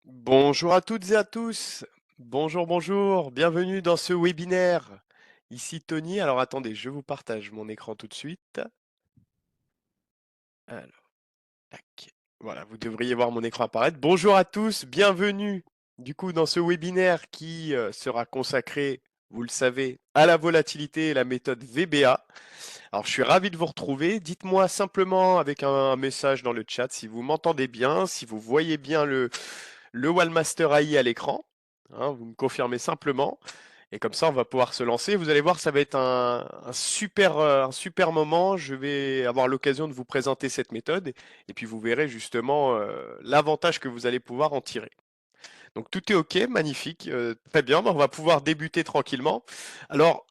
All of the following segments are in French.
Bonjour à toutes et à tous. Bonjour, bonjour. Bienvenue dans ce webinaire. Ici Tony. Alors attendez, je vous partage mon écran tout de suite. Alors, tac. Voilà, vous devriez voir mon écran apparaître. Bonjour à tous, bienvenue du coup dans ce webinaire qui sera consacré, vous le savez, à la volatilité et la méthode VBA. Alors je suis ravi de vous retrouver. Dites-moi simplement avec un message dans le chat si vous m'entendez bien, si vous voyez bien le Wallmaster AI à l'écran. Hein, vous me confirmez simplement. Et comme ça, on va pouvoir se lancer. Vous allez voir, ça va être un super moment. Je vais avoir l'occasion de vous présenter cette méthode. Et puis, vous verrez justement l'avantage que vous allez pouvoir en tirer. Donc, tout est OK, magnifique. Très bien, ben, on va pouvoir débuter tranquillement. Alors,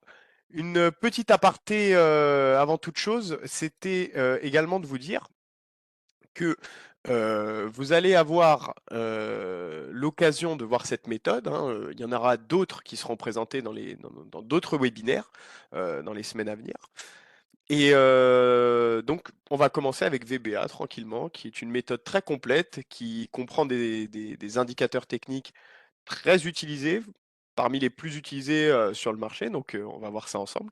une petite aparté avant toute chose, c'était également de vous dire que vous allez avoir l'occasion de voir cette méthode, hein, il y en aura d'autres qui seront présentées dans d'autres webinaires dans les semaines à venir. Et donc, on va commencer avec VBA tranquillement, qui est une méthode très complète, qui comprend des indicateurs techniques très utilisés, parmi les plus utilisés sur le marché. Donc, on va voir ça ensemble.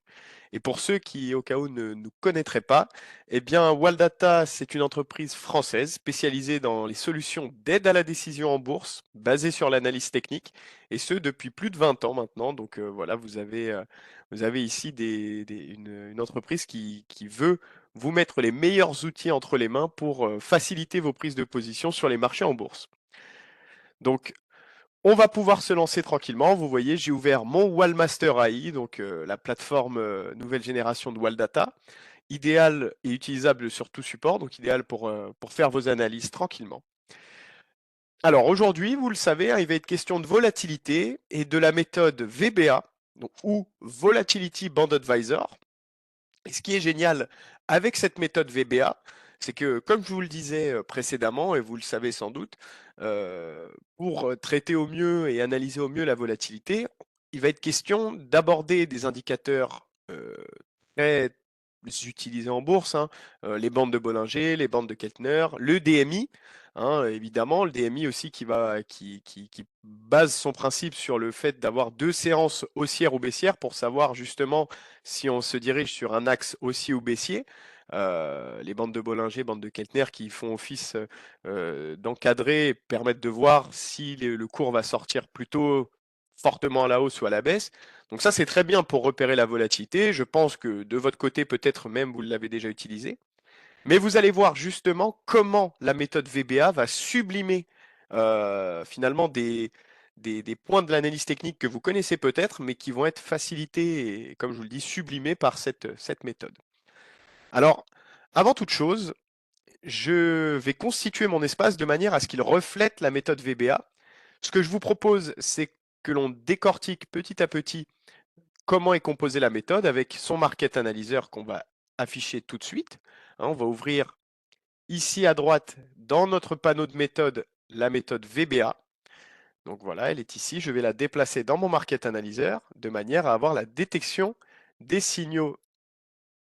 Et pour ceux qui, au cas où, ne nous connaîtraient pas, eh bien, Waldata, c'est une entreprise française spécialisée dans les solutions d'aide à la décision en bourse, basée sur l'analyse technique, et ce depuis plus de 20 ans maintenant. Donc voilà, vous avez ici une entreprise qui veut vous mettre les meilleurs outils entre les mains pour faciliter vos prises de position sur les marchés en bourse. Donc, on va pouvoir se lancer tranquillement. Vous voyez, j'ai ouvert mon Wallmaster AI, donc la plateforme nouvelle génération de Waldata, idéal et utilisable sur tout support, donc idéal pour faire vos analyses tranquillement. Alors aujourd'hui, vous le savez, hein, il va être question de volatilité et de la méthode VBA, donc, ou Volatility Band Advisor. Et ce qui est génial avec cette méthode VBA, c'est que, comme je vous le disais précédemment, et vous le savez sans doute, pour traiter au mieux et analyser au mieux la volatilité, il va être question d'aborder des indicateurs très utilisés en bourse, hein, les bandes de Bollinger, les bandes de Keltner, le DMI, hein, évidemment, le DMI aussi qui base son principe sur le fait d'avoir deux séances haussières ou baissières pour savoir justement si on se dirige sur un axe haussier ou baissier. Les bandes de Bollinger, bandes de Keltner qui font office d'encadrer permettent de voir si le cours va sortir plutôt fortement à la hausse ou à la baisse. Donc ça, c'est très bien pour repérer la volatilité. Je pense que de votre côté, peut-être même vous l'avez déjà utilisé. Mais vous allez voir justement comment la méthode VBA va sublimer finalement des points de l'analyse technique que vous connaissez peut-être, mais qui vont être facilités et, comme je vous le dis, sublimés par cette méthode. Alors, avant toute chose, je vais constituer mon espace de manière à ce qu'il reflète la méthode VBA. Ce que je vous propose, c'est que l'on décortique petit à petit comment est composée la méthode avec son market analyzer qu'on va afficher tout de suite. Hein, on va ouvrir ici à droite dans notre panneau de méthode la méthode VBA. Donc voilà, elle est ici. Je vais la déplacer dans mon market analyzer de manière à avoir la détection des signaux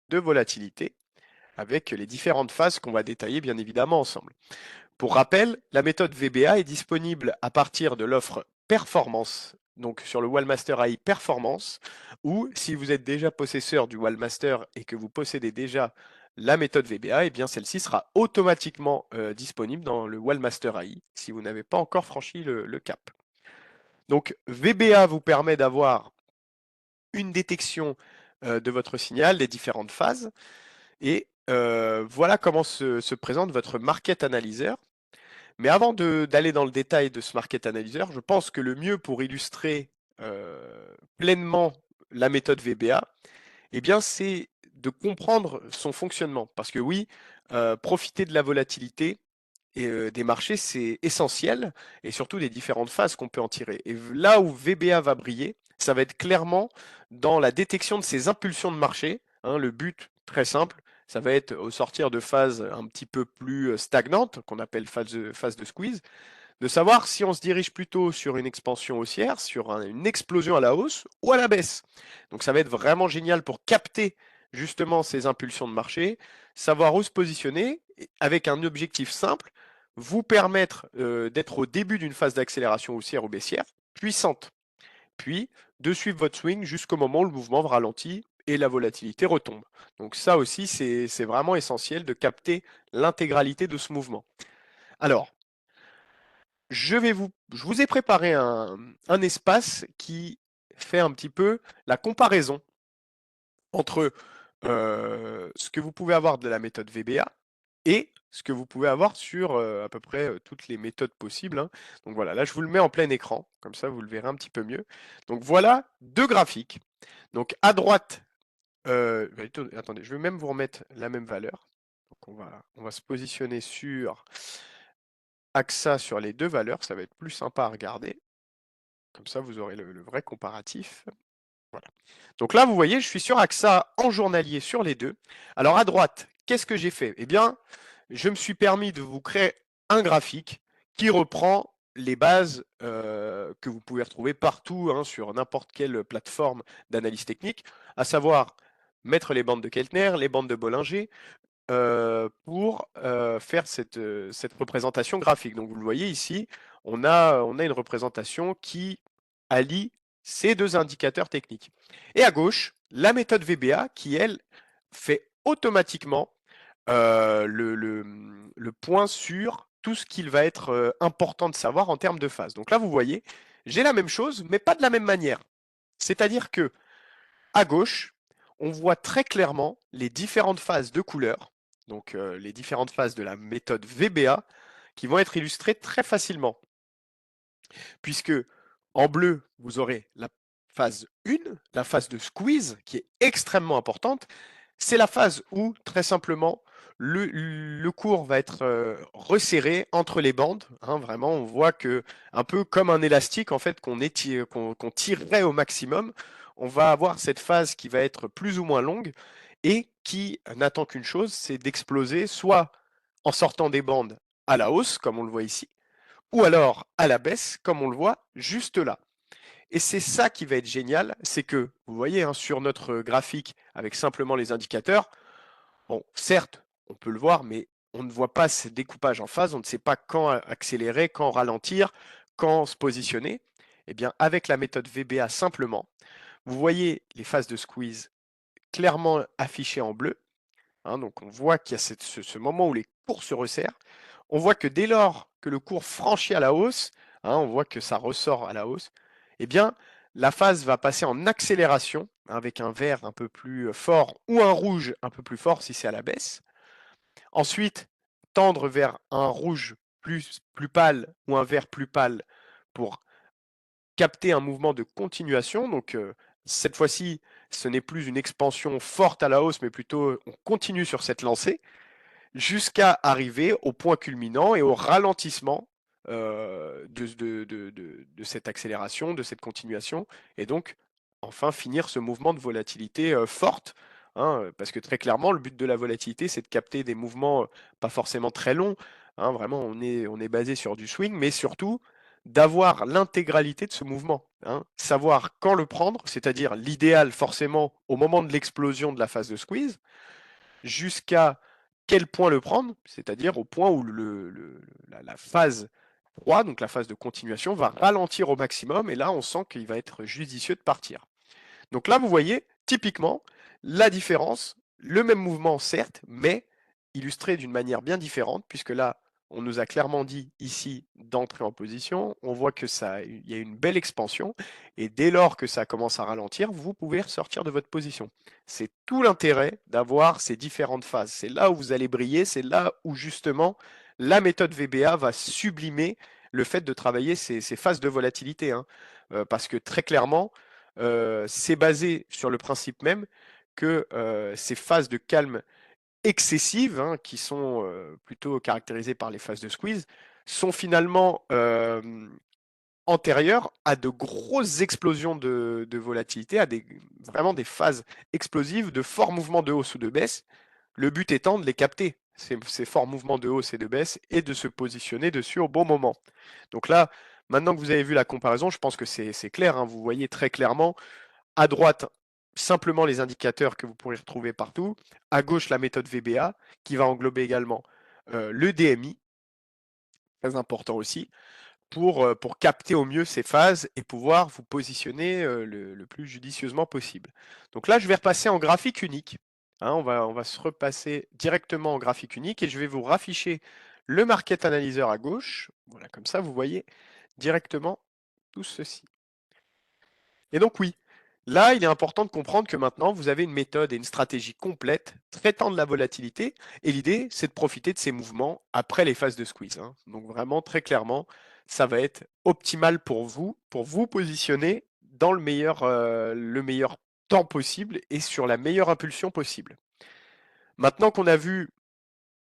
de volatilité avec les différentes phases qu'on va détailler bien évidemment ensemble. Pour rappel, la méthode VBA est disponible à partir de l'offre Performance, donc sur le Wallmaster AI Performance, ou si vous êtes déjà possesseur du Wallmaster et que vous possédez déjà la méthode VBA, eh bien celle-ci sera automatiquement disponible dans le Wallmaster AI si vous n'avez pas encore franchi le cap. Donc VBA vous permet d'avoir une détection de votre signal, des différentes phases, et voilà comment se présente votre Market Analyzer. Mais avant d'aller dans le détail de ce Market Analyzer, je pense que le mieux pour illustrer pleinement la méthode VBA, eh bien, c'est de comprendre son fonctionnement. Parce que oui, profiter de la volatilité et des marchés, c'est essentiel, et surtout des différentes phases qu'on peut en tirer. Et là où VBA va briller, ça va être clairement dans la détection de ces impulsions de marché, hein. Le but, très simple, ça va être au sortir de phases un petit peu plus stagnantes, qu'on appelle phase de squeeze, de savoir si on se dirige plutôt sur une expansion haussière, sur une explosion à la hausse ou à la baisse. Donc ça va être vraiment génial pour capter justement ces impulsions de marché, savoir où se positionner avec un objectif simple vous permettre d'être au début d'une phase d'accélération haussière ou baissière puissante, puis de suivre votre swing jusqu'au moment où le mouvement ralentit et la volatilité retombe. Donc ça aussi, c'est vraiment essentiel de capter l'intégralité de ce mouvement. Alors, je vous ai préparé un espace qui fait un petit peu la comparaison entre ce que vous pouvez avoir de la méthode VBA et ce que vous pouvez avoir sur à peu près toutes les méthodes possibles, hein. Donc voilà, là je vous le mets en plein écran, comme ça vous le verrez un petit peu mieux. Donc voilà deux graphiques. Donc à droite, attendez, je vais même vous remettre la même valeur. Donc on va se positionner sur AXA sur les deux valeurs, ça va être plus sympa à regarder. Comme ça vous aurez le vrai comparatif. Voilà. Donc là, vous voyez, je suis sur AXA en journalier sur les deux. Alors à droite, qu'est-ce que j'ai fait? Eh bien, je me suis permis de vous créer un graphique qui reprend les bases que vous pouvez retrouver partout, hein, sur n'importe quelle plateforme d'analyse technique, à savoir mettre les bandes de Keltner, les bandes de Bollinger, pour faire cette représentation graphique. Donc vous le voyez ici, on a une représentation qui allie ces deux indicateurs techniques. Et à gauche, la méthode VBA qui, elle, fait automatiquement le point sur tout ce qu'il va être important de savoir en termes de phase. Donc là, vous voyez, j'ai la même chose, mais pas de la même manière. C'est-à-dire que à gauche, on voit très clairement les différentes phases de couleurs, donc les différentes phases de la méthode VBA, qui vont être illustrées très facilement. Puisque en bleu, vous aurez la phase 1, la phase de squeeze, qui est extrêmement importante. C'est la phase où, très simplement, le cours va être resserré entre les bandes, hein, vraiment, on voit que, un peu comme un élastique, en fait, qu'on tirerait au maximum, on va avoir cette phase qui va être plus ou moins longue et qui n'attend qu'une chose, c'est d'exploser soit en sortant des bandes à la hausse, comme on le voit ici, ou alors à la baisse, comme on le voit juste là. Et c'est ça qui va être génial, c'est que, vous voyez, hein, sur notre graphique, avec simplement les indicateurs, bon, certes, on peut le voir, mais on ne voit pas ce découpage en phase, on ne sait pas quand accélérer, quand ralentir, quand se positionner. Eh bien, avec la méthode VBA simplement, vous voyez les phases de squeeze clairement affichées en bleu, hein, donc on voit qu'il y a ce moment où les cours se resserrent. On voit que dès lors que le cours franchit à la hausse, hein, on voit que ça ressort à la hausse, eh bien, la phase va passer en accélération avec un vert un peu plus fort ou un rouge un peu plus fort si c'est à la baisse. Ensuite, tendre vers un rouge plus pâle ou un vert plus pâle pour capter un mouvement de continuation. Donc, cette fois-ci, ce n'est plus une expansion forte à la hausse, mais plutôt on continue sur cette lancée jusqu'à arriver au point culminant et au ralentissement de cette accélération, de cette continuation, et donc enfin finir ce mouvement de volatilité forte, hein, parce que très clairement, le but de la volatilité, c'est de capter des mouvements pas forcément très longs, hein, vraiment, on est basé sur du swing, mais surtout d'avoir l'intégralité de ce mouvement, hein, savoir quand le prendre, c'est-à-dire l'idéal forcément au moment de l'explosion de la phase de squeeze, jusqu'à quel point le prendre, c'est-à-dire au point où la phase 3, donc la phase de continuation, va ralentir au maximum, et là on sent qu'il va être judicieux de partir. Donc là vous voyez typiquement la différence, le même mouvement certes, mais illustré d'une manière bien différente, puisque là on nous a clairement dit ici d'entrer en position, on voit que ça, il y a une belle expansion, et dès lors que ça commence à ralentir, vous pouvez ressortir de votre position. C'est tout l'intérêt d'avoir ces différentes phases. C'est là où vous allez briller, c'est là où justement la méthode VBA va sublimer le fait de travailler ces phases de volatilité, hein. Parce que très clairement, c'est basé sur le principe même que ces phases de calme excessives, hein, qui sont plutôt caractérisées par les phases de squeeze, sont finalement antérieures à de grosses explosions de volatilité, à vraiment des phases explosives de forts mouvements de hausse ou de baisse. Le but étant de les capter, ces forts mouvements de hausse et de baisse, et de se positionner dessus au bon moment. Donc là, maintenant que vous avez vu la comparaison, je pense que c'est clair, hein, vous voyez très clairement à droite, simplement les indicateurs que vous pourrez retrouver partout. À gauche, la méthode VBA, qui va englober également le DMI, très important aussi, pour capter au mieux ces phases et pouvoir vous positionner le plus judicieusement possible. Donc là, je vais repasser en graphique unique. Hein, on va se repasser directement en graphique unique et je vais vous rafficher le Market Analyzer à gauche. Voilà, comme ça, vous voyez directement tout ceci. Et donc oui, là, il est important de comprendre que maintenant, vous avez une méthode et une stratégie complète traitant de la volatilité. Et l'idée, c'est de profiter de ces mouvements après les phases de squeeze. Hein. Donc vraiment, très clairement, ça va être optimal pour vous positionner dans le meilleur temps possible et sur la meilleure impulsion possible. Maintenant qu'on a vu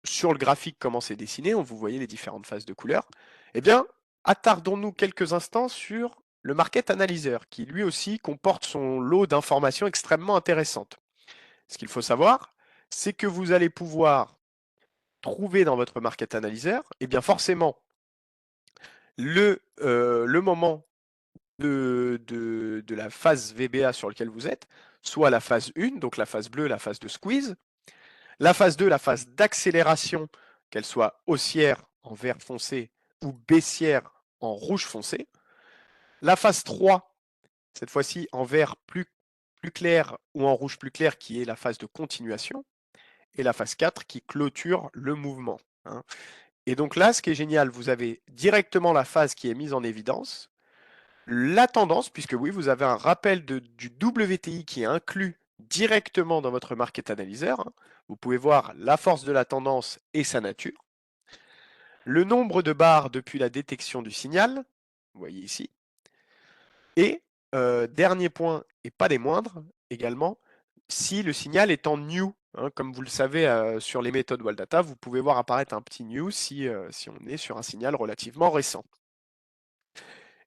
sur le graphique comment c'est dessiné, vous voyez les différentes phases de couleurs, eh bien, attardons-nous quelques instants sur le Market Analyzer, qui lui aussi comporte son lot d'informations extrêmement intéressantes. Ce qu'il faut savoir, c'est que vous allez pouvoir trouver dans votre Market Analyzer, eh bien forcément, le moment de la phase VBA sur lequel vous êtes, soit la phase 1, donc la phase bleue, la phase de squeeze, la phase 2, la phase d'accélération, qu'elle soit haussière en vert foncé ou baissière en rouge foncé. La phase 3, cette fois-ci en vert plus clair ou en rouge plus clair, qui est la phase de continuation. Et la phase 4 qui clôture le mouvement. Hein. Et donc là, ce qui est génial, vous avez directement la phase qui est mise en évidence, la tendance, puisque oui, vous avez un rappel du WTI qui est inclus directement dans votre Market Analyzer. Hein. Vous pouvez voir la force de la tendance et sa nature. Le nombre de barres depuis la détection du signal, vous voyez ici. Et dernier point, et pas des moindres, également, si le signal est en new. Hein, comme vous le savez, sur les méthodes Waldata, vous pouvez voir apparaître un petit new si on est sur un signal relativement récent.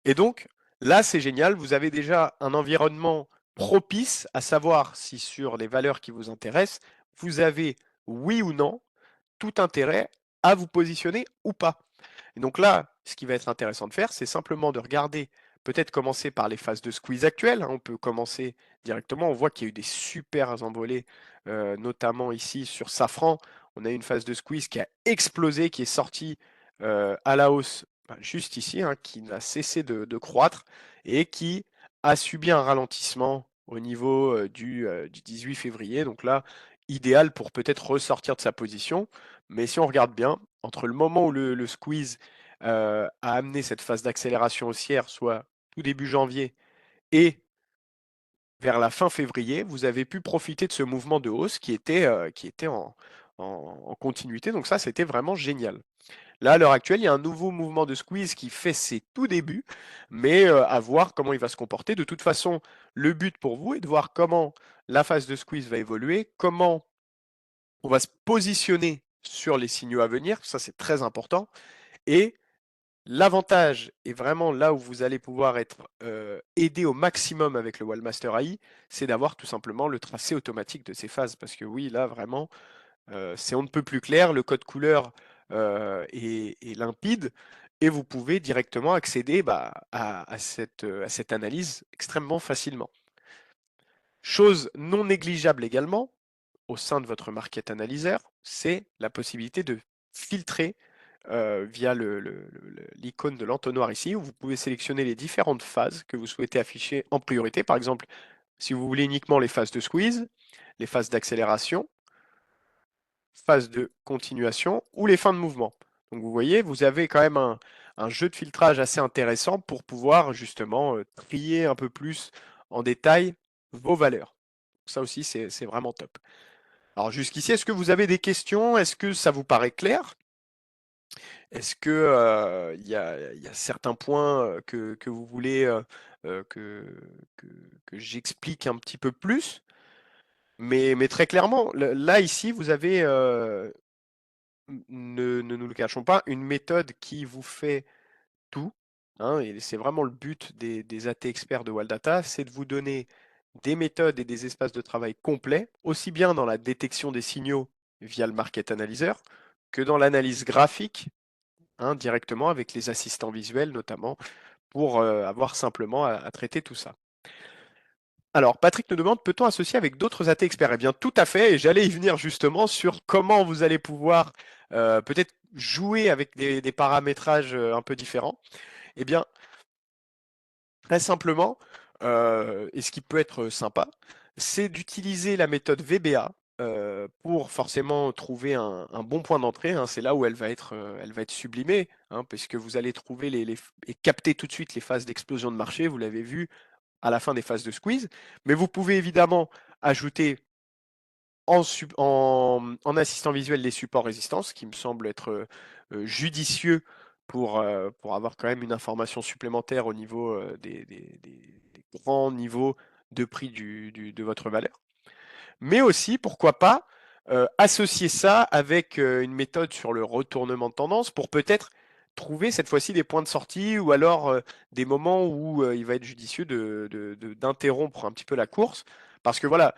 Et donc, là, c'est génial, vous avez déjà un environnement propice à savoir si sur les valeurs qui vous intéressent, vous avez, oui ou non, tout intérêt à vous positionner ou pas. Et donc là, ce qui va être intéressant de faire, c'est simplement de regarder, peut-être commencer par les phases de squeeze actuelles. Hein. On peut commencer directement. On voit qu'il y a eu des super envolées, notamment ici sur Safran. On a eu une phase de squeeze qui a explosé, qui est sortie à la hausse juste ici, hein, qui n'a cessé de croître et qui a subi un ralentissement au niveau du 18 février. Donc là, idéal pour peut-être ressortir de sa position. Mais si on regarde bien, entre le moment où le squeeze a amené cette phase d'accélération haussière, soit tout début janvier, et vers la fin février, vous avez pu profiter de ce mouvement de hausse qui était en continuité. Donc ça, c'était vraiment génial. Là, à l'heure actuelle, il y a un nouveau mouvement de squeeze qui fait ses tout débuts, mais à voir comment il va se comporter. De toute façon, le but pour vous est de voir comment la phase de squeeze va évoluer, comment on va se positionner sur les signaux à venir, ça c'est très important. Et l'avantage, est vraiment là où vous allez pouvoir être aidé au maximum avec le Wallmaster AI, c'est d'avoir tout simplement le tracé automatique de ces phases. Parce que oui, là vraiment, c'est on ne peut plus clair, le code couleur est limpide, et vous pouvez directement accéder à cette analyse extrêmement facilement. Chose non négligeable également, au sein de votre Market Analyzer, c'est la possibilité de filtrer via l'icône de l'entonnoir ici, où vous pouvez sélectionner les différentes phases que vous souhaitez afficher en priorité. Par exemple, si vous voulez uniquement les phases de squeeze, les phases d'accélération, phases de continuation ou les fins de mouvement. Donc vous voyez, vous avez quand même un jeu de filtrage assez intéressant pour pouvoir justement trier un peu plus en détail vos valeurs. Ça aussi, c'est vraiment top. Alors jusqu'ici, est-ce que vous avez des questions? Est-ce que ça vous paraît clair? Est-ce que il y a certains points que vous voulez euh, que, que, que j'explique un petit peu plus? Mais très clairement, là ici, vous avez, ne nous le cachons pas, une méthode qui vous fait tout. Hein, et c'est vraiment le but des AT experts de Waldata, c'est de vous donner des méthodes et des espaces de travail complets, aussi bien dans la détection des signaux via le Market Analyzer que dans l'analyse graphique, hein, directement avec les assistants visuels notamment, pour avoir simplement à traiter tout ça. Alors, Patrick nous demande, peut-on associer avec d'autres AT experts? Eh bien, tout à fait, et j'allais y venir justement sur comment vous allez pouvoir peut-être jouer avec des paramétrages un peu différents, eh bien, très simplement, et ce qui peut être sympa, c'est d'utiliser la méthode VBA pour forcément trouver un bon point d'entrée, hein. C'est là où elle va être sublimée, hein, puisque vous allez trouver et capter tout de suite les phases d'explosion de marché, vous l'avez vu à la fin des phases de squeeze. Mais vous pouvez évidemment ajouter en assistant visuel les supports résistance, qui me semble être judicieux pour avoir quand même une information supplémentaire au niveau des grands niveaux de prix de votre valeur. Mais aussi, pourquoi pas, associer ça avec une méthode sur le retournement de tendance pour peut-être trouver cette fois-ci des points de sortie ou alors des moments où il va être judicieux d'interrompre un petit peu la course. Parce que voilà,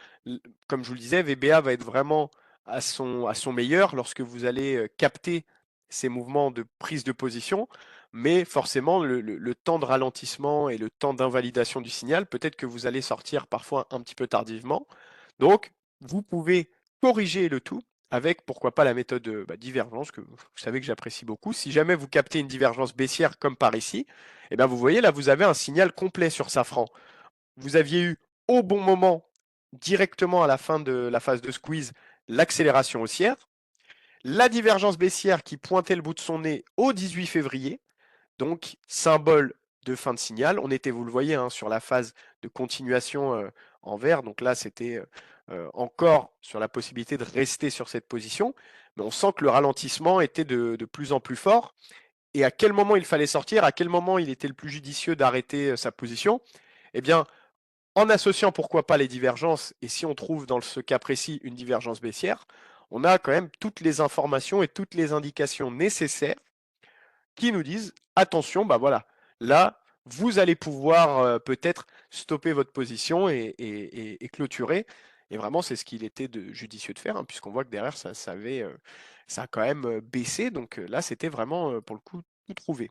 comme je vous le disais, VBA va être vraiment à son meilleur lorsque vous allez capter ces mouvements de prise de position. Mais forcément, le temps de ralentissement et le temps d'invalidation du signal, peut-être que vous allez sortir parfois un petit peu tardivement. Donc, vous pouvez corriger le tout avec, pourquoi pas, la méthode divergence, que vous savez que j'apprécie beaucoup. Si jamais vous captez une divergence baissière comme par ici, eh bien vous voyez là, vous avez un signal complet sur Safran. Vous aviez eu au bon moment, directement à la fin de la phase de squeeze, l'accélération haussière, la divergence baissière qui pointait le bout de son nez au 18 février, donc, symbole de fin de signal. On était, vous le voyez, hein, sur la phase de continuation en vert. Donc là, c'était encore sur la possibilité de rester sur cette position. Mais on sent que le ralentissement était de plus en plus fort. Et à quel moment il fallait sortir, à quel moment il était le plus judicieux d'arrêter sa position? Eh bien, en associant pourquoi pas les divergences, et si on trouve dans ce cas précis une divergence baissière, on a quand même toutes les informations et toutes les indications nécessaires qui nous disent attention, bah voilà, là, vous allez pouvoir peut-être stopper votre position et clôturer. Et vraiment, c'est ce qu'il était judicieux de faire, hein, puisqu'on voit que derrière, ça a quand même baissé. Donc là, c'était vraiment, pour le coup, tout trouvé.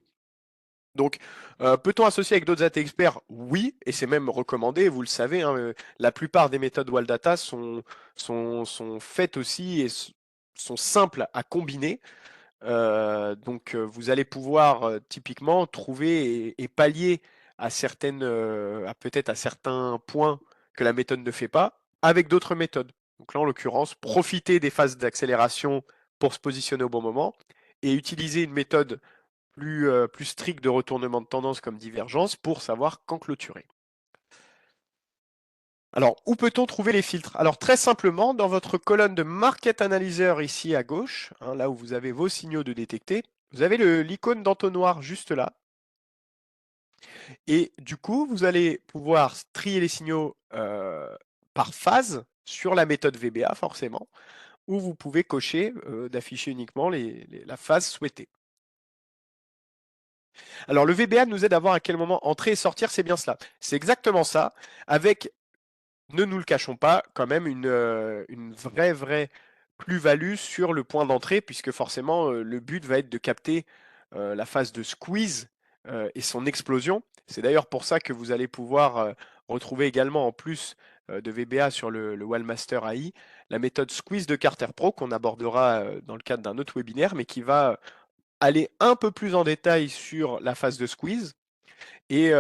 Donc, peut-on associer avec d'autres AT experts? Oui, et c'est même recommandé, vous le savez, hein, la plupart des méthodes Waldata sont faites aussi et sont simples à combiner. Donc, vous allez pouvoir typiquement trouver et pallier à peut-être à certains points que la méthode ne fait pas avec d'autres méthodes. Donc là, en l'occurrence, profiter des phases d'accélération pour se positionner au bon moment et utiliser une méthode plus stricte de retournement de tendance comme divergence pour savoir quand clôturer. Alors, où peut-on trouver les filtres? Alors, très simplement, dans votre colonne de Market Analyzer ici à gauche, hein, là où vous avez vos signaux de détecter, vous avez l'icône d'entonnoir juste là. Et du coup, vous allez pouvoir trier les signaux par phase sur la méthode VBA, forcément, où vous pouvez cocher d'afficher uniquement la phase souhaitée. Alors, le VBA nous aide à voir à quel moment entrer et sortir, c'est bien cela. C'est exactement ça, avec, ne nous le cachons pas, quand même une vraie plus-value sur le point d'entrée, puisque forcément le but va être de capter la phase de squeeze et son explosion. C'est d'ailleurs pour ça que vous allez pouvoir retrouver également en plus de VBA sur le Wallmaster AI, la méthode squeeze de Carter Pro qu'on abordera dans le cadre d'un autre webinaire, mais qui va aller un peu plus en détail sur la phase de squeeze et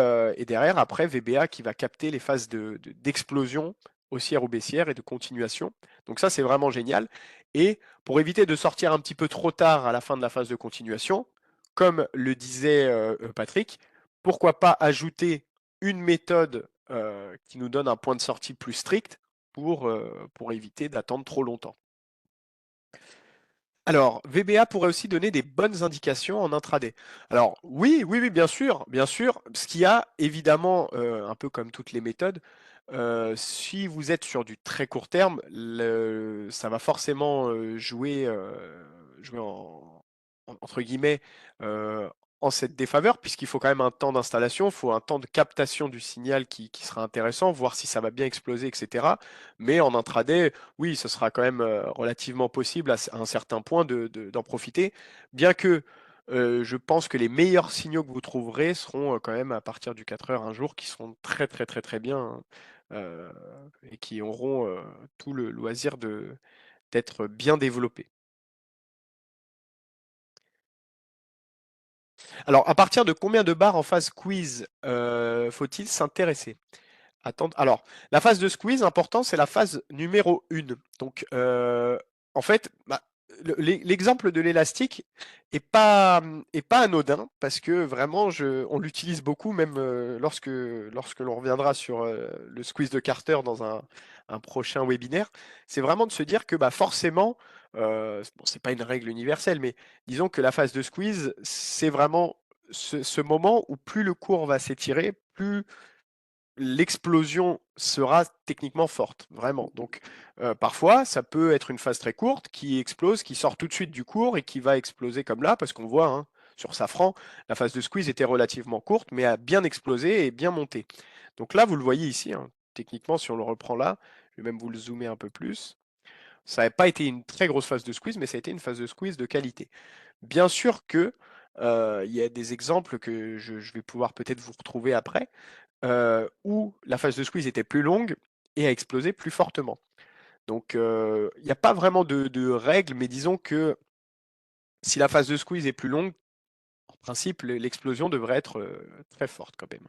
derrière, après, VBA qui va capter les phases d'explosion haussière ou baissière et de continuation. Donc ça, c'est vraiment génial. Et pour éviter de sortir un petit peu trop tard à la fin de la phase de continuation, comme le disait Patrick, pourquoi pas ajouter une méthode qui nous donne un point de sortie plus strict pour éviter d'attendre trop longtemps. Alors, VBA pourrait aussi donner des bonnes indications en intraday. Alors, oui, bien sûr. Ce qu'il y a, évidemment, un peu comme toutes les méthodes, si vous êtes sur du très court terme, ça va forcément jouer entre guillemets, euh, en cette défaveur, puisqu'il faut quand même un temps d'installation, il faut un temps de captation du signal qui sera intéressant, voir si ça va bien exploser, etc. Mais en intraday, oui, ce sera quand même relativement possible à un certain point d'en profiter, bien que je pense que les meilleurs signaux que vous trouverez seront quand même à partir du 4 heures un jour, qui seront très bien hein, euh, et qui auront tout le loisir d'être bien développés. Alors, à partir de combien de barres en phase squeeze faut-il s'intéresser? Attendre. Alors, la phase de squeeze, important, c'est la phase numéro 1. Donc, en fait, bah, l'exemple de l'élastique est pas anodin parce que vraiment, on l'utilise beaucoup, même lorsque l'on reviendra sur le squeeze de Carter dans un prochain webinaire. C'est vraiment de se dire que bah, forcément, bon, c'est pas une règle universelle, mais disons que la phase de squeeze, c'est vraiment ce moment où plus le cours va s'étirer, plus l'explosion sera techniquement forte, vraiment. Donc, parfois, ça peut être une phase très courte qui explose, qui sort tout de suite du cours et qui va exploser comme là, parce qu'on voit, hein, sur Safran, la phase de squeeze était relativement courte, mais a bien explosé et bien monté. Donc là, vous le voyez ici, hein, techniquement, si on le reprend là, je vais même vous le zoomer un peu plus. Ça n'a pas été une très grosse phase de squeeze, mais ça a été une phase de squeeze de qualité. Bien sûr que il y a des exemples que je vais pouvoir peut-être vous retrouver après, où la phase de squeeze était plus longue et a explosé plus fortement. Donc, il n'y a pas vraiment de règles, mais disons que si la phase de squeeze est plus longue, en principe, l'explosion devrait être très forte quand même.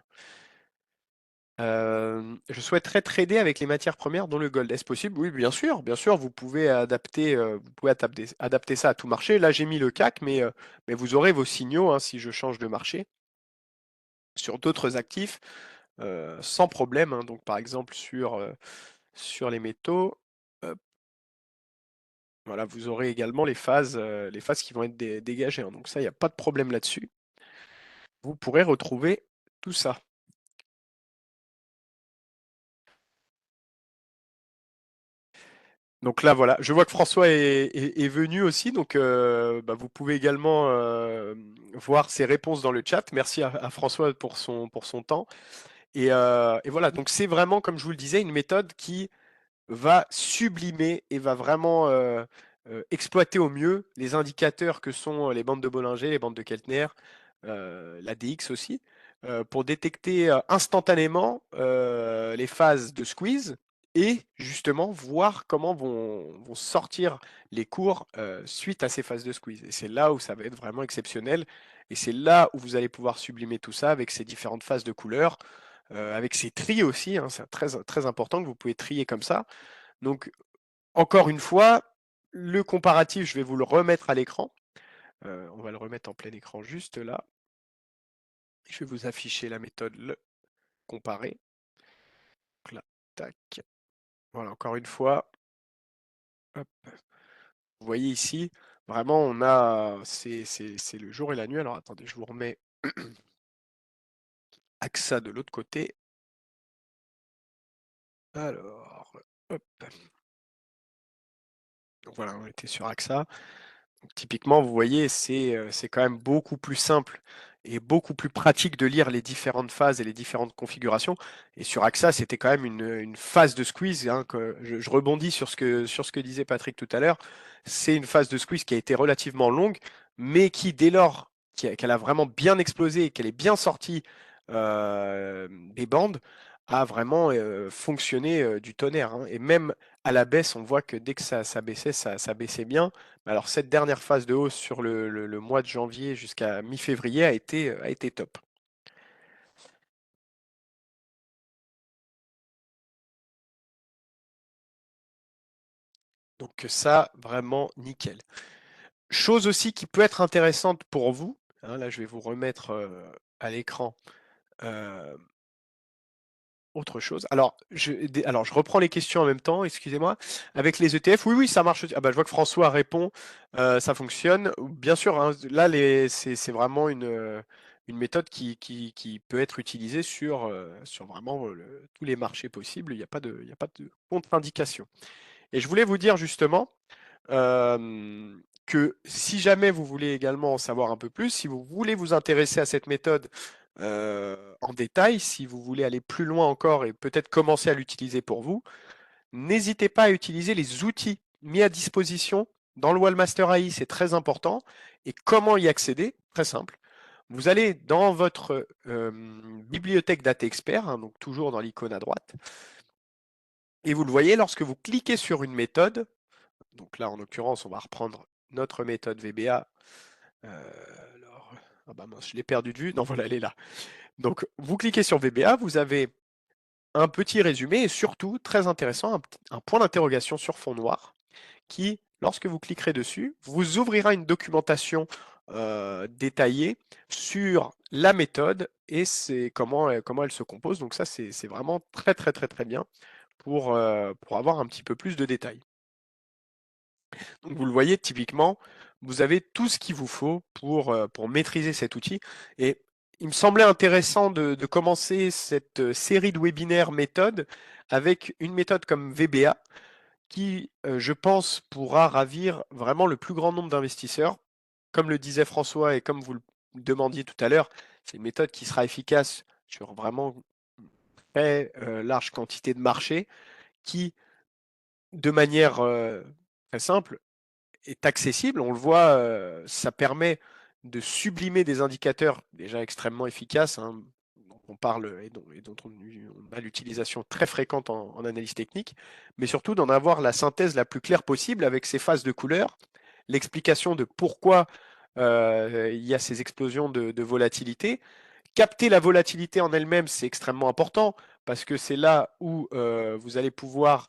Je souhaiterais trader avec les matières premières dont le gold. Est-ce possible? Oui, bien sûr, vous pouvez adapter ça à tout marché. Là, j'ai mis le CAC, mais vous aurez vos signaux hein, si je change de marché sur d'autres actifs sans problème, hein. Donc, par exemple, sur les métaux, hop, voilà, vous aurez également les phases qui vont être dégagées, hein. Donc ça, il n'y a pas de problème là-dessus. Vous pourrez retrouver tout ça. Donc là, voilà, je vois que François est venu aussi, donc bah, vous pouvez également voir ses réponses dans le chat. Merci à François pour son temps. Et voilà, donc c'est vraiment, comme je vous le disais, une méthode qui va sublimer et va vraiment exploiter au mieux les indicateurs que sont les bandes de Bollinger, les bandes de Keltner, la DX aussi, pour détecter instantanément les phases de squeeze et justement voir comment vont sortir les cours suite à ces phases de squeeze. Et c'est là où ça va être vraiment exceptionnel. Et c'est là où vous allez pouvoir sublimer tout ça avec ces différentes phases de couleurs, avec ces tris aussi, hein, c'est très, très important que vous pouvez trier comme ça. Donc, encore une fois, le comparatif, je vais vous le remettre à l'écran. On va le remettre en plein écran juste là. Je vais vous afficher la méthode le comparer. Donc là, tac. Voilà, encore une fois. Hop. Vous voyez ici, vraiment, on a. C'est le jour et la nuit. Alors attendez, je vous remets AXA de l'autre côté. Alors, hop. Donc voilà, on était sur AXA. Donc, typiquement, vous voyez, c'est quand même beaucoup plus simple et beaucoup plus pratique de lire les différentes phases et les différentes configurations. Et sur AXA, c'était quand même une phase de squeeze, hein, que je rebondis sur ce que disait Patrick tout à l'heure. C'est une phase de squeeze qui a été relativement longue, mais qui, dès lors qu'elle a vraiment bien explosé et qu'elle est bien sortie des bandes, a vraiment fonctionné du tonnerre, hein. Et même à la baisse, on voit que dès que ça baissait, ça baissait bien. Alors cette dernière phase de hausse sur le mois de janvier jusqu'à mi-février a été top. Donc ça, vraiment nickel. Chose aussi qui peut être intéressante pour vous, hein, là je vais vous remettre à l'écran euh, autre chose. Alors, je reprends les questions en même temps, excusez-moi. Avec les ETF, oui, oui, ça marche. Ah bah, je vois que François répond, ça fonctionne. Bien sûr, hein, là, c'est vraiment une méthode qui peut être utilisée sur vraiment tous les marchés possibles. Il n'y a pas de contre-indication. Et je voulais vous dire justement que si jamais vous voulez également en savoir un peu plus, si vous voulez vous intéresser à cette méthode en détail, si vous voulez aller plus loin encore et peut-être commencer à l'utiliser pour vous, n'hésitez pas à utiliser les outils mis à disposition dans le Wallmaster AI, c'est très important. Et comment y accéder? Très simple. Vous allez dans votre bibliothèque Data Expert, hein, donc toujours dans l'icône à droite, et vous le voyez, lorsque vous cliquez sur une méthode, donc là en l'occurrence on va reprendre notre méthode VBA. Alors, Ah bah mince, je l'ai perdu de vue. Non, voilà, elle est là. Donc, vous cliquez sur VBA, vous avez un petit résumé et surtout, très intéressant, un point d'interrogation sur fond noir qui, lorsque vous cliquerez dessus, vous ouvrira une documentation détaillée sur la méthode et c'est comment elle se compose. Donc ça, c'est vraiment très très très très bien pour avoir un petit peu plus de détails. Donc vous le voyez, typiquement, vous avez tout ce qu'il vous faut pour maîtriser cet outil. Et il me semblait intéressant de commencer cette série de webinaires méthodes avec une méthode comme VBA qui, je pense, pourra ravir vraiment le plus grand nombre d'investisseurs. Comme le disait François et comme vous le demandiez tout à l'heure, c'est une méthode qui sera efficace sur vraiment une très large quantité de marchés qui, de manière très simple, est accessible. On le voit, ça permet de sublimer des indicateurs déjà extrêmement efficaces, hein, dont on parle et dont on a l'utilisation très fréquente en analyse technique, mais surtout d'en avoir la synthèse la plus claire possible avec ces phases de couleurs, l'explication de pourquoi il y a ces explosions de volatilité. Capter la volatilité en elle-même, c'est extrêmement important parce que c'est là où vous allez pouvoir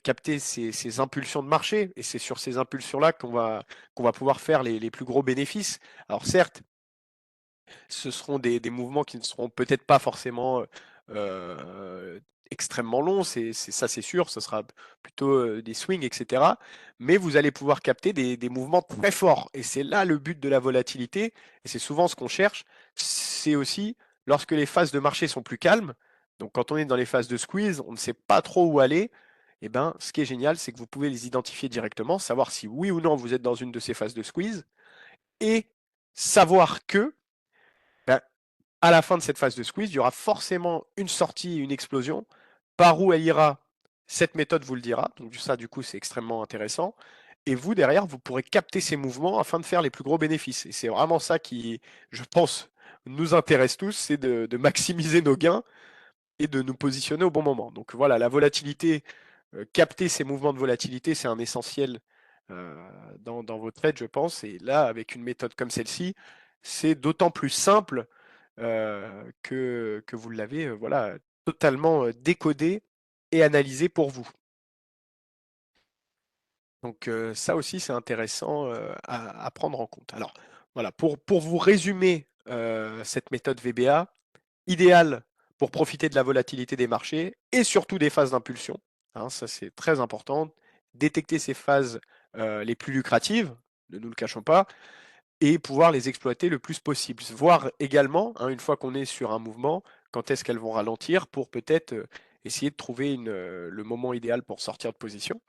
capter ces impulsions de marché et c'est sur ces impulsions-là qu'on va pouvoir faire les plus gros bénéfices. Alors certes, ce seront des mouvements qui ne seront peut-être pas forcément euh, extrêmement longs, ça c'est sûr, ce sera plutôt des swings, etc. Mais vous allez pouvoir capter des mouvements très forts. Et c'est là le but de la volatilité, et c'est souvent ce qu'on cherche, c'est aussi lorsque les phases de marché sont plus calmes, donc quand on est dans les phases de squeeze, on ne sait pas trop où aller, et ben, ce qui est génial, c'est que vous pouvez les identifier directement, savoir si oui ou non vous êtes dans une de ces phases de squeeze, et savoir que ben, à la fin de cette phase de squeeze, il y aura forcément une sortie, une explosion. Par où elle ira, cette méthode vous le dira. Donc ça, du coup, c'est extrêmement intéressant. Et vous, derrière, vous pourrez capter ces mouvements afin de faire les plus gros bénéfices. Et c'est vraiment ça qui, je pense, nous intéresse tous, c'est de maximiser nos gains et de nous positionner au bon moment. Donc voilà, la volatilité, capter ces mouvements de volatilité, c'est un essentiel dans vos trades, je pense. Et là, avec une méthode comme celle-ci, c'est d'autant plus simple que vous l'avez voilà, totalement décodé et analysé pour vous. Donc ça aussi, c'est intéressant à prendre en compte. Alors voilà, pour vous résumer cette méthode VBA, idéale pour profiter de la volatilité des marchés et surtout des phases d'impulsion. Hein, ça, c'est très important. Détecter ces phases les plus lucratives, ne nous le cachons pas, et pouvoir les exploiter le plus possible. Voir également, hein, une fois qu'on est sur un mouvement, quand est-ce qu'elles vont ralentir pour peut-être essayer de trouver le moment idéal pour sortir de position.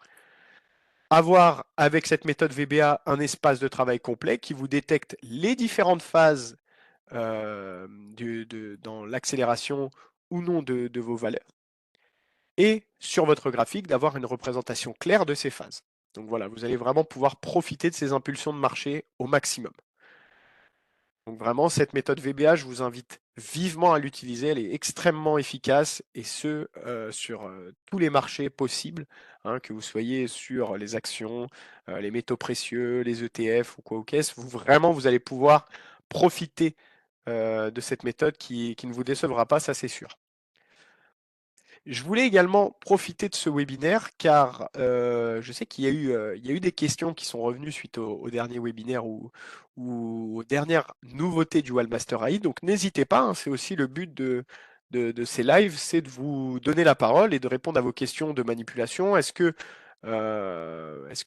Avoir avec cette méthode VBA un espace de travail complet qui vous détecte les différentes phases dans l'accélération ou non de vos valeurs. Et sur votre graphique, d'avoir une représentation claire de ces phases. Donc voilà, vous allez vraiment pouvoir profiter de ces impulsions de marché au maximum. Donc vraiment, cette méthode VBA, je vous invite vivement à l'utiliser. Elle est extrêmement efficace et ce, sur tous les marchés possibles, hein, que vous soyez sur les actions, les métaux précieux, les ETF ou quoi ou qu'est-ce. Vraiment, vous allez pouvoir profiter de cette méthode qui ne vous décevra pas, ça c'est sûr. Je voulais également profiter de ce webinaire car je sais qu'il y a eu des questions qui sont revenues suite au dernier webinaire ou aux dernières nouveautés du Wallmaster AI. Donc n'hésitez pas, hein, c'est aussi le but de ces lives, c'est de vous donner la parole et de répondre à vos questions de manipulation. Est-ce que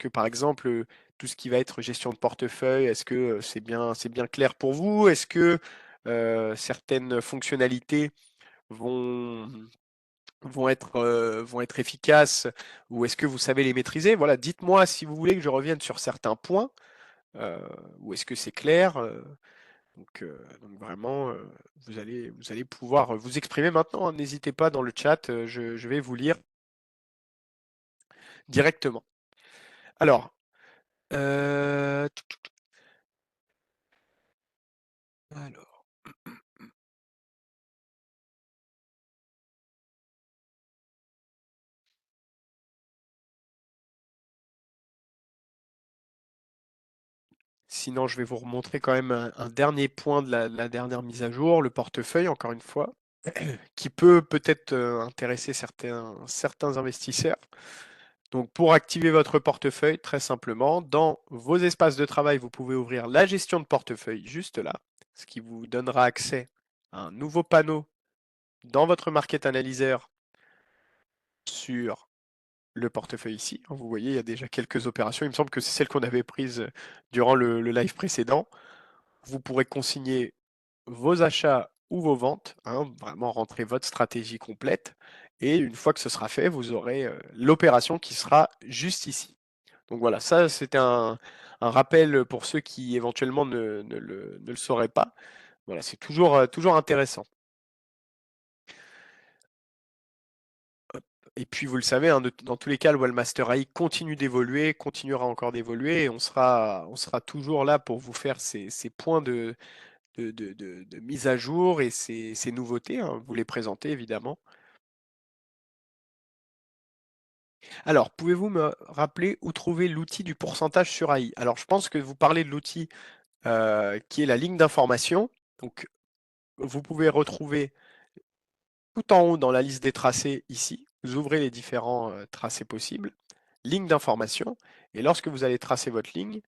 par exemple tout ce qui va être gestion de portefeuille, est-ce que c'est bien clair pour vous? Est-ce que certaines fonctionnalités vont vont être efficaces ou est-ce que vous savez les maîtriser? Voilà, dites-moi si vous voulez que je revienne sur certains points euh, ou est-ce que c'est clair? Donc vraiment, vous allez pouvoir vous exprimer maintenant, hein. N'hésitez pas dans le chat, je vais vous lire directement. Alors, euh, alors, Sinon, je vais vous remontrer quand même un dernier point de la dernière mise à jour, le portefeuille, encore une fois, qui peut peut-être intéresser certains investisseurs. Donc, pour activer votre portefeuille, très simplement, dans vos espaces de travail, vous pouvez ouvrir la gestion de portefeuille juste là, ce qui vous donnera accès à un nouveau panneau dans votre Market Analyzer sur le portefeuille ici. Vous voyez, il y a déjà quelques opérations. Il me semble que c'est celle qu'on avait prise durant le live précédent. Vous pourrez consigner vos achats ou vos ventes, hein, vraiment rentrer votre stratégie complète. Et une fois que ce sera fait, vous aurez l'opération qui sera juste ici. Donc voilà, ça c'était un rappel pour ceux qui éventuellement ne le sauraient pas. Voilà, c'est toujours intéressant. Et puis vous le savez, hein, dans tous les cas, le Wellmaster AI continue d'évoluer, continuera encore d'évoluer, et on sera toujours là pour vous faire ces points de mise à jour et ces nouveautés, hein, vous les présenter évidemment. Alors, pouvez-vous me rappeler où trouver l'outil du pourcentage sur AI? Alors, je pense que vous parlez de l'outil qui est la ligne d'information. Donc, vous pouvez retrouver tout en haut dans la liste des tracés ici. Vous ouvrez les différents tracés possibles, ligne d'information, et lorsque vous allez tracer votre ligne,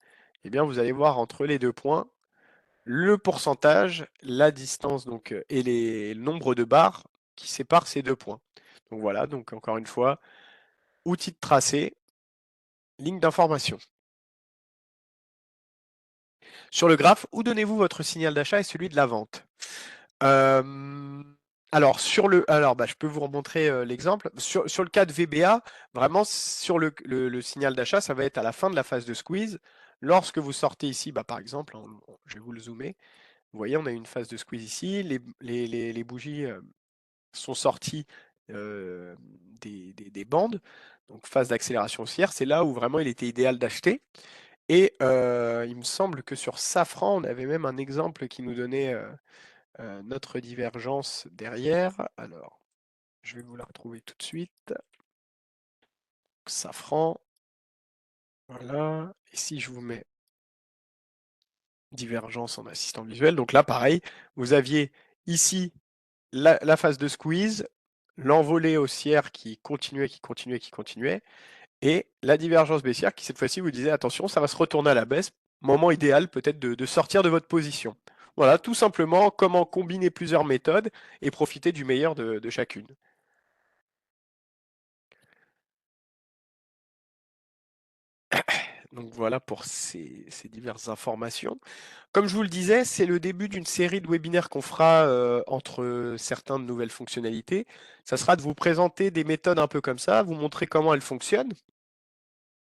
eh bien, vous allez voir entre les deux points le pourcentage, la distance donc, et le nombre de barres qui séparent ces deux points. Donc voilà, donc encore une fois, outil de tracé, ligne d'information. Sur le graphe, où donnez-vous votre signal d'achat et celui de la vente? Euh, alors, je peux vous remontrer l'exemple. Sur le cas de VBA, vraiment, sur le signal d'achat, ça va être à la fin de la phase de squeeze. Lorsque vous sortez ici, bah, par exemple, je vais vous le zoomer. Vous voyez, on a une phase de squeeze ici. Les bougies sont sorties euh, des bandes. Donc, phase d'accélération haussière, c'est là où vraiment il était idéal d'acheter. Et il me semble que sur Safran, on avait même un exemple qui nous donnait notre divergence derrière. Alors, je vais vous la retrouver tout de suite. Safran, voilà. Et si je vous mets divergence en assistant visuel, donc là, pareil, vous aviez ici la phase de squeeze, l'envolée haussière qui continuait, qui continuait, qui continuait, et la divergence baissière qui, cette fois-ci, vous disait attention, ça va se retourner à la baisse, moment idéal peut-être de sortir de votre position. Voilà, tout simplement comment combiner plusieurs méthodes et profiter du meilleur de chacune. Donc voilà pour ces diverses informations. Comme je vous le disais, c'est le début d'une série de webinaires qu'on fera entre certaines nouvelles fonctionnalités. Ça sera de vous présenter des méthodes un peu comme ça, vous montrer comment elles fonctionnent,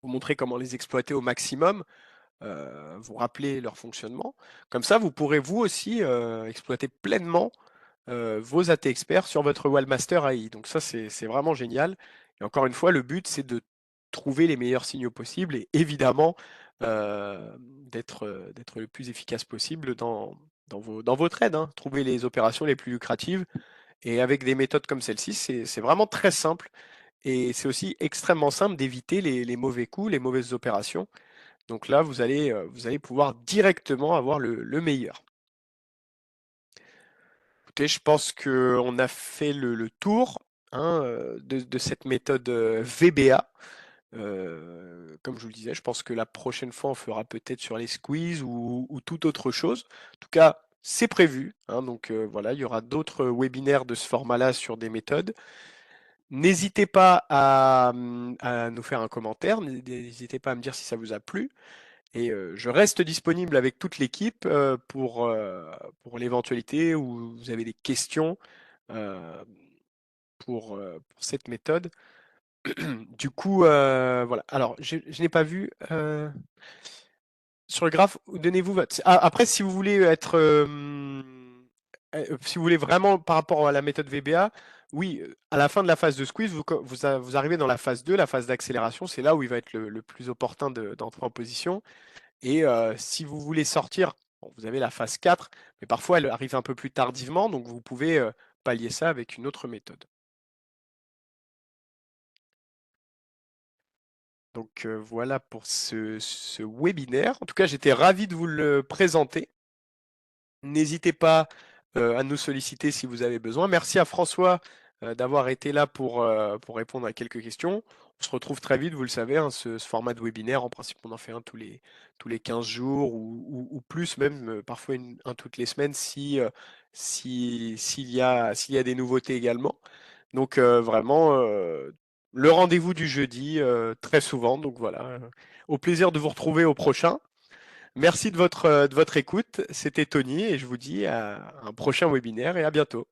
vous montrer comment les exploiter au maximum, vous rappeler leur fonctionnement. Comme ça, vous pourrez vous aussi exploiter pleinement vos AT experts sur votre Wallmaster AI. Donc ça, c'est vraiment génial. Et encore une fois, le but, c'est de trouver les meilleurs signaux possibles et évidemment d'être le plus efficace possible dans vos trades, hein. Trouver les opérations les plus lucratives. Et avec des méthodes comme celle-ci, c'est vraiment très simple. Et c'est aussi extrêmement simple d'éviter les mauvais coups, les mauvaises opérations. Donc là, vous allez pouvoir directement avoir le meilleur. Écoutez, je pense qu'on a fait le tour, hein, de cette méthode VBA. Comme je vous le disais, je pense que la prochaine fois, on fera peut-être sur les squeezes ou toute autre chose. En tout cas, c'est prévu, hein, donc voilà, il y aura d'autres webinaires de ce format-là sur des méthodes. N'hésitez pas à nous faire un commentaire, n'hésitez pas à me dire si ça vous a plu. Et je reste disponible avec toute l'équipe pour l'éventualité où vous avez des questions euh, pour cette méthode. Du coup, voilà. Alors, je n'ai pas vu sur le graphe. Donnez-vous votre. Ah, après, si vous voulez si vous voulez vraiment par rapport à la méthode VBA, oui, à la fin de la phase de squeeze, vous arrivez dans la phase 2, la phase d'accélération. C'est là où il va être le plus opportun d'entrer en position. Et si vous voulez sortir, bon, vous avez la phase 4, mais parfois elle arrive un peu plus tardivement, donc vous pouvez pallier ça avec une autre méthode. Donc voilà pour ce webinaire. En tout cas, j'étais ravi de vous le présenter. N'hésitez pas à nous solliciter si vous avez besoin. Merci à François d'avoir été là pour répondre à quelques questions. On se retrouve très vite, vous le savez, hein, ce format de webinaire. En principe, on en fait un tous les 15 jours ou plus, même parfois un toutes les semaines s'il y a des nouveautés également. Donc vraiment, le rendez-vous du jeudi, très souvent. Donc voilà, au plaisir de vous retrouver au prochain. Merci de votre écoute. C'était Tony et je vous dis à un prochain webinaire et à bientôt.